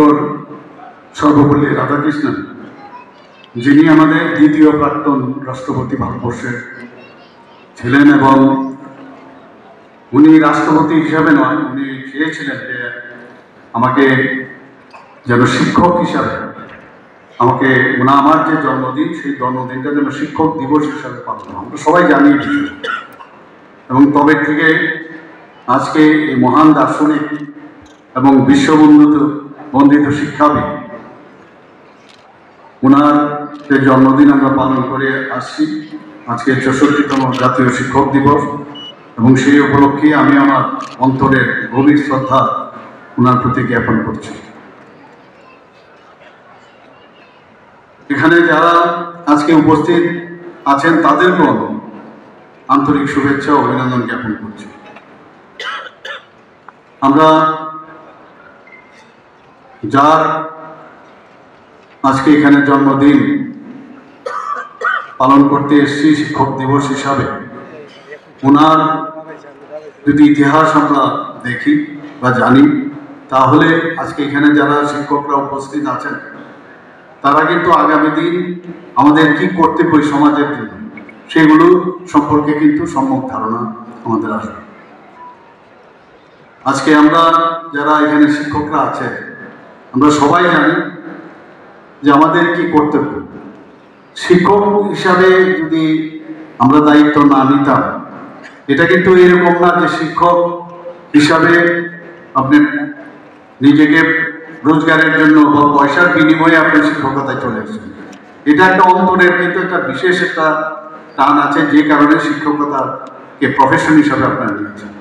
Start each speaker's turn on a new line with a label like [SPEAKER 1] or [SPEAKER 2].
[SPEAKER 1] Doctor Sarvepalli Radhakrishnan, যিনি আমাদের দ্বিতীয় প্রাক্তন রাষ্ট্রপতি ভারতবর্ষের ছিলেন, এবং উনি রাষ্ট্রপতি হিসাবে নয়, উনি চেয়েছিলেন যে আমাকে যেন শিক্ষক হিসাবে আমাকে আমার যে জন্মদিন, সেই জন্মদিনটা যেন শিক্ষক দিবস হিসাবে পালন হয়। আমরা সবাই জানি এবং তবে থেকে আজকে এই মহান দার্শনিক এবং বিশ্ববন্দিত শিক্ষাবিদ ওনার যে জন্মদিন আমরা পালন করে আসছি। আজকে ৬৪তম জাতীয় শিক্ষক দিবস, এবং সেই উপলক্ষে আমি আমার অন্তরের গভীর শ্রদ্ধা ওনার প্রতি জ্ঞাপন করছি। এখানে যারা আজকে উপস্থিত আছেন তাদেরকেও আন্তরিক শুভেচ্ছা ও অভিনন্দন জ্ঞাপন করছি। আমরা যার আজকে এখানে জন্মদিন পালন করতে এসেছি শিক্ষক দিবস হিসাবে, ওনার যদি ইতিহাস আমরা দেখি বা জানি, তাহলে আজকে এখানে যারা শিক্ষকরা উপস্থিত আছেন তারা কিন্তু আগামী দিন আমাদের কি করতে হবে সমাজের জন্য, সেগুলো সম্পর্কে কিন্তু সম্যক ধারণা আমাদের আসবে। আজকে আমরা যারা এখানে শিক্ষকরা আছে, আমরা সবাই জানি যে আমাদের কি কর্তব্য। শিক্ষক হিসাবে যদি আমরা দায়িত্ব না নিতাম, এটা কিন্তু এরকম না যে শিক্ষক হিসাবে আপনি নিজেকে রোজগারের জন্য বা পয়সার বিনিময়ে আপনি শিক্ষকতায় চলে এসেছেন। এটা একটা অন্তরের কিন্তু একটা বিশেষ একটা টান আছে, যে কারণে শিক্ষকতাকে প্রফেশন হিসাবে আপনারা নিয়েছেন।